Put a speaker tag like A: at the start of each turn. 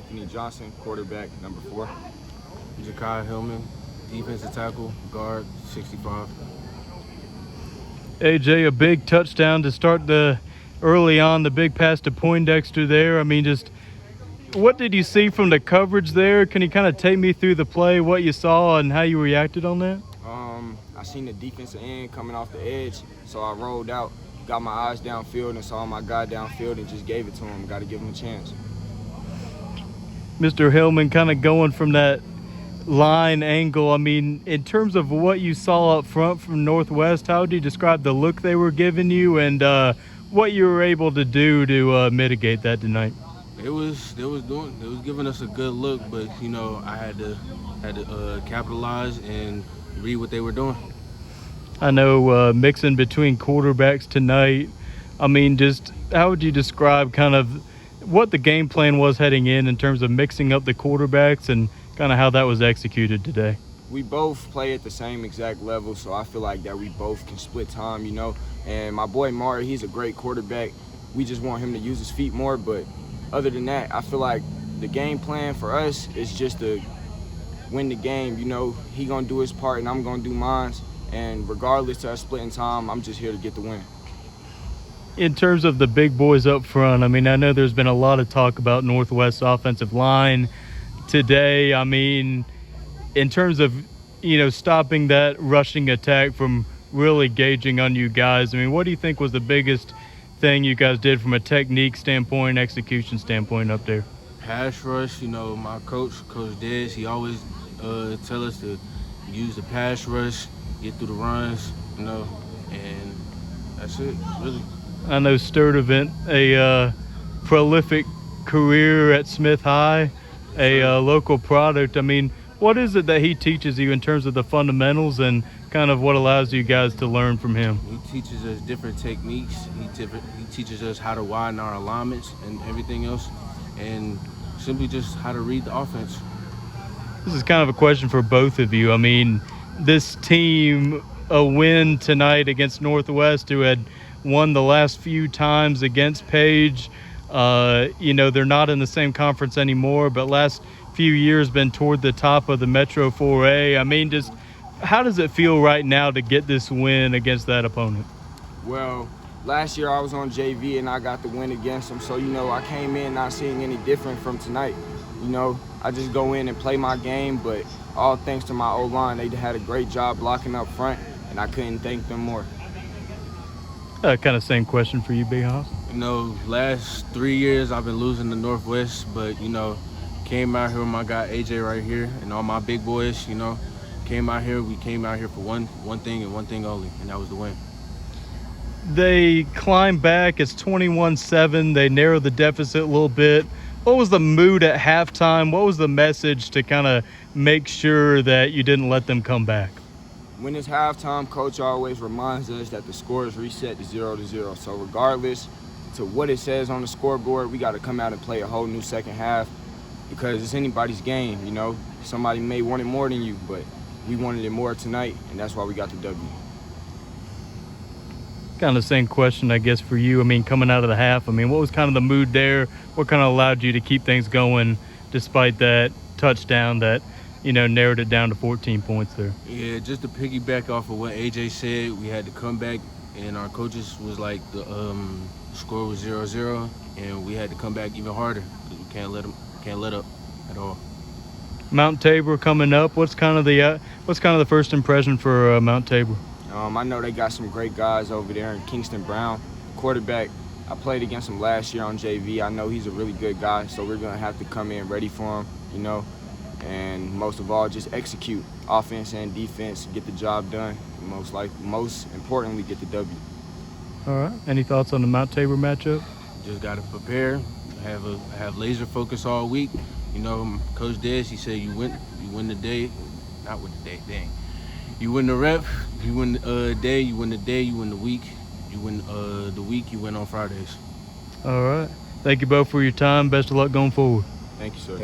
A: Anthony Johnson, quarterback, number 4.
B: Jkyh Hillman, defensive tackle, guard, 65.
C: AJ, a big touchdown to start the early on, the big pass to Poindexter there. I mean, just what did you see from the coverage there? Can you kind of take me through the play, what you saw, and how you reacted on that?
A: I seen the defensive end coming off the edge, so I rolled out, got my eyes downfield, and saw my guy downfield and just gave it to him. Got to give him a chance.
C: Mr. Hillman, kind of going from that line angle, I mean, in terms of what you saw up front from Northwest, how would you describe the look they were giving you and what you were able to do to mitigate that tonight?
B: They was giving us a good look, but you know I had to capitalize and read what they were doing.
C: I know mixing between quarterbacks tonight, I mean, just how would you describe kind of what the game plan was heading in terms of mixing up the quarterbacks and kind of how that was executed today?
A: We both play at the same exact level, so I feel like that we both can split time, you know. And my boy Mari, he's a great quarterback. We just want him to use his feet more, but other than that, I feel like the game plan for us is just to win the game. You know, he gonna do his part and I'm gonna do mine. And regardless of us splitting time, I'm just here to get the win.
C: In terms of the big boys up front, I mean, I know there's been a lot of talk about Northwest's offensive line today. I mean, in terms of, you know, stopping that rushing attack from really gauging on you guys, I mean, what do you think was the biggest thing you guys did from a technique standpoint, execution standpoint up there?
B: Pass rush, you know, my coach, Coach Dez, he always tell us to use the pass rush, get through the runs, you know, and that's it, really.
C: I know Sturdivant, a prolific career at Smith High, a local product. I mean, what is it that he teaches you in terms of the fundamentals and kind of what allows you guys to learn from him?
B: He teaches us different techniques. He teaches us how to widen our alignments and everything else, and simply just how to read the offense.
C: This is kind of a question for both of you. I mean, this team, a win tonight against Northwest, who had won the last few times against Page. You know, they're not in the same conference anymore, but last few years been toward the top of the Metro 4A. I mean, just how does it feel right now to get this win against that opponent?
A: Well, last year I was on JV and I got the win against them, so, you know, I came in not seeing any different from tonight. You know, I just go in and play my game, but all thanks to my O-line. They had a great job blocking up front, and I couldn't thank them more.
C: Kind of same question for you, Big Hoss.
B: You know, last 3 years I've been losing to Northwest, but, you know, came out here with my guy AJ right here and all my big boys, you know, we came out here for one thing and one thing only, and that was the win.
C: They climb back. It's 21-7. They narrow the deficit a little bit. What was the mood at halftime? What was the message to kind of make sure that you didn't let them come back?
A: When it's halftime, Coach always reminds us that the score is reset to 0-0. So regardless to what it says on the scoreboard, we got to come out and play a whole new second half because it's anybody's game, you know. Somebody may want it more than you, but we wanted it more tonight, and that's why we got the W.
C: Kind of the same question, I guess, for you. I mean, coming out of the half, I mean, what was kind of the mood there? What kind of allowed you to keep things going despite that touchdown that, you know, narrowed it down to 14 points there?
B: Yeah, just to piggyback off of what AJ said, we had to come back, and our coaches was like the score was 0-0, and we had to come back even harder because we can't let up at all.
C: Mount Tabor coming up. What's kind of the first impression for Mount Tabor?
A: I know they got some great guys over there in Kingston Brown, quarterback. I played against him last year on JV. I know he's a really good guy, so we're gonna have to come in ready for him, you know. And most of all, just execute offense and defense, get the job done. Most importantly, get the W.
C: All right. Any thoughts on the Mount Tabor matchup?
B: Just got to prepare, have laser focus all week. You know, Coach Dez, he said you win the day, not win the day, dang. You win the rep, you win the day, you win the day, you win the week. You win the week, you win on Fridays.
C: All right. Thank you both for your time. Best of luck going forward.
A: Thank you, sir.